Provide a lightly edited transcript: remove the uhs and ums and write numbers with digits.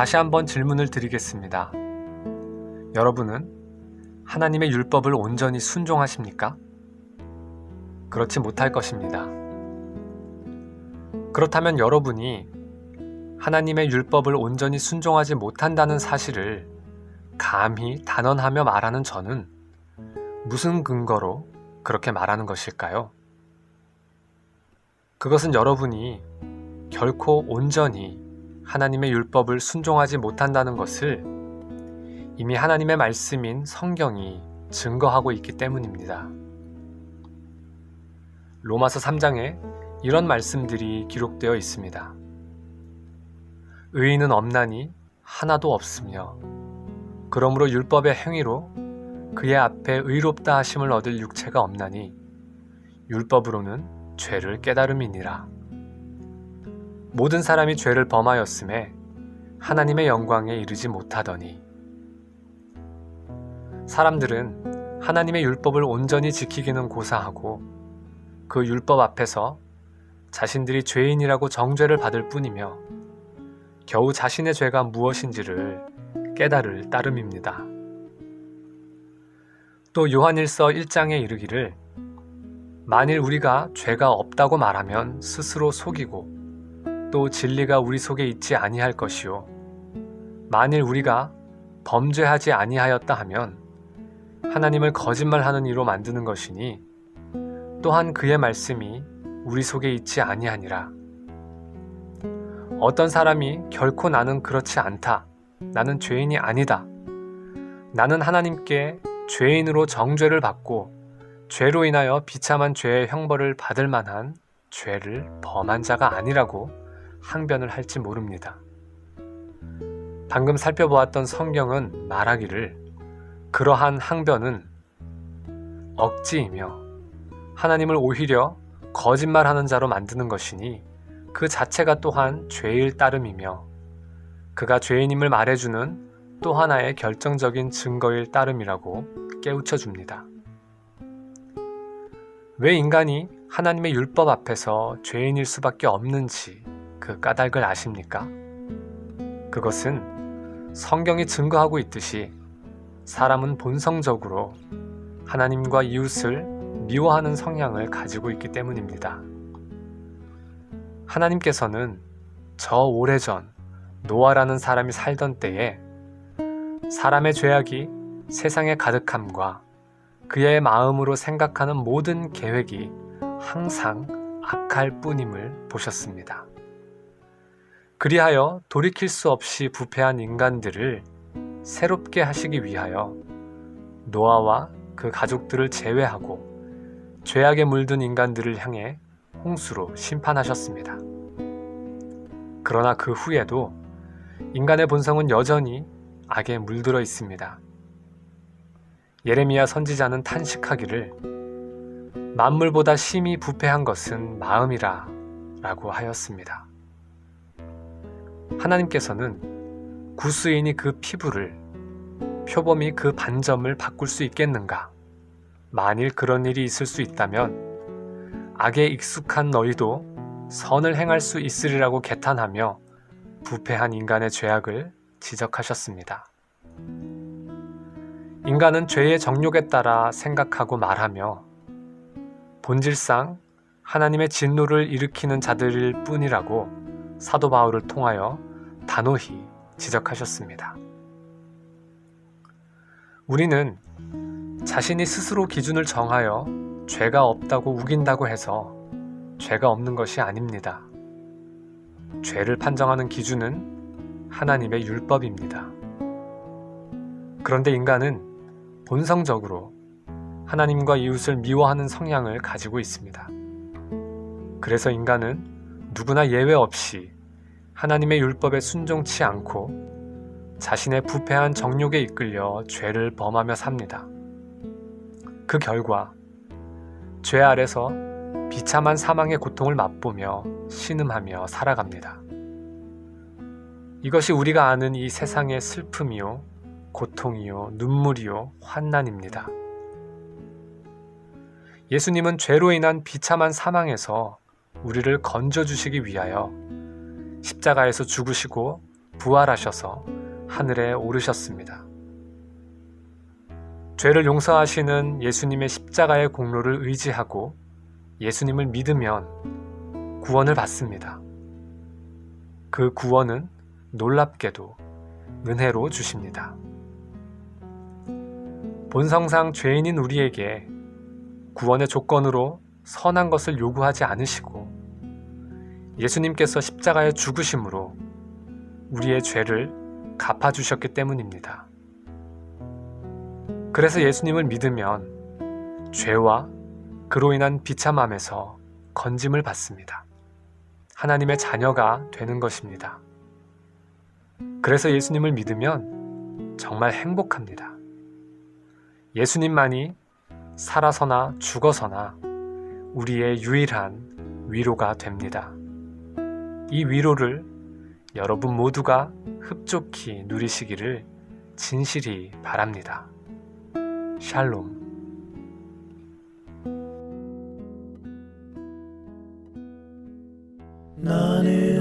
다시 한번 질문을 드리겠습니다. 여러분은 하나님의 율법을 온전히 순종하십니까? 그렇지 못할 것입니다. 그렇다면 여러분이 하나님의 율법을 온전히 순종하지 못한다는 사실을 감히 단언하며 말하는 저는 무슨 근거로 그렇게 말하는 것일까요? 그것은 여러분이 결코 온전히 하나님의 율법을 순종하지 못한다는 것을 이미 하나님의 말씀인 성경이 증거하고 있기 때문입니다. 로마서 3장에 이런 말씀들이 기록되어 있습니다. 의인은 없나니 하나도 없으며 그러므로 율법의 행위로 그의 앞에 의롭다 하심을 얻을 육체가 없나니 율법으로는 죄를 깨달음이니라. 모든 사람이 죄를 범하였음에 하나님의 영광에 이르지 못하더니. 사람들은 하나님의 율법을 온전히 지키기는 고사하고 그 율법 앞에서 자신들이 죄인이라고 정죄를 받을 뿐이며 겨우 자신의 죄가 무엇인지를 깨달을 따름입니다. 또 요한일서 1장에 이르기를 만일 우리가 죄가 없다고 말하면 스스로 속이고 또 진리가 우리 속에 있지 아니할 것이요 만일 우리가 범죄하지 아니하였다 하면 하나님을 거짓말하는 이로 만드는 것이니 또한 그의 말씀이 우리 속에 있지 아니하니라. 어떤 사람이 결코 나는 그렇지 않다. 나는 죄인이 아니다. 나는 하나님께 죄인으로 정죄를 받고 죄로 인하여 비참한 죄의 형벌을 받을 만한 죄를 범한 자가 아니라고 항변을 할지 모릅니다. 방금 살펴보았던 성경은 말하기를 그러한 항변은 억지이며 하나님을 오히려 거짓말하는 자로 만드는 것이니 그 자체가 또한 죄일 따름이며 그가 죄인임을 말해주는 또 하나의 결정적인 증거일 따름이라고 깨우쳐 줍니다. 왜 인간이 하나님의 율법 앞에서 죄인일 수밖에 없는지 그 까닭을 아십니까? 그것은 성경이 증거하고 있듯이 사람은 본성적으로 하나님과 이웃을 미워하는 성향을 가지고 있기 때문입니다. 하나님께서는 저 오래전 노아라는 사람이 살던 때에 사람의 죄악이 세상에 가득함과 그의 마음으로 생각하는 모든 계획이 항상 악할 뿐임을 보셨습니다. 그리하여 돌이킬 수 없이 부패한 인간들을 새롭게 하시기 위하여 노아와 그 가족들을 제외하고 죄악에 물든 인간들을 향해 홍수로 심판하셨습니다. 그러나 그 후에도 인간의 본성은 여전히 악에 물들어 있습니다. 예레미야 선지자는 탄식하기를 만물보다 심히 부패한 것은 마음이라 라고 하였습니다. 하나님께서는 구스인이 그 피부를 표범이 그 반점을 바꿀 수 있겠는가? 만일 그런 일이 있을 수 있다면 악에 익숙한 너희도 선을 행할 수 있으리라고 개탄하며 부패한 인간의 죄악을 지적하셨습니다. 인간은 죄의 정욕에 따라 생각하고 말하며 본질상 하나님의 진노를 일으키는 자들일 뿐이라고 사도 바울을 통하여 단호히 지적하셨습니다. 우리는 자신이 스스로 기준을 정하여 죄가 없다고 우긴다고 해서 죄가 없는 것이 아닙니다. 죄를 판정하는 기준은 하나님의 율법입니다. 그런데 인간은 본성적으로 하나님과 이웃을 미워하는 성향을 가지고 있습니다. 그래서 인간은 누구나 예외 없이 하나님의 율법에 순종치 않고 자신의 부패한 정욕에 이끌려 죄를 범하며 삽니다. 그 결과 죄 아래서 비참한 사망의 고통을 맛보며 신음하며 살아갑니다. 이것이 우리가 아는 이 세상의 슬픔이요, 고통이요, 눈물이요, 환난입니다. 예수님은 죄로 인한 비참한 사망에서 우리를 건져주시기 위하여 십자가에서 죽으시고 부활하셔서 하늘에 오르셨습니다. 죄를 용서하시는 예수님의 십자가의 공로를 의지하고 예수님을 믿으면 구원을 받습니다. 그 구원은 놀랍게도 은혜로 주십니다. 본성상 죄인인 우리에게 구원의 조건으로 선한 것을 요구하지 않으시고 예수님께서 십자가에 죽으심으로 우리의 죄를 갚아주셨기 때문입니다. 그래서 예수님을 믿으면 죄와 그로 인한 비참함에서 건짐을 받습니다. 하나님의 자녀가 되는 것입니다. 그래서 예수님을 믿으면 정말 행복합니다. 예수님만이 살아서나 죽어서나 우리의 유일한 위로가 됩니다. 이 위로를 여러분 모두가 흡족히 누리시기를 진실히 바랍니다. 샬롬. 나는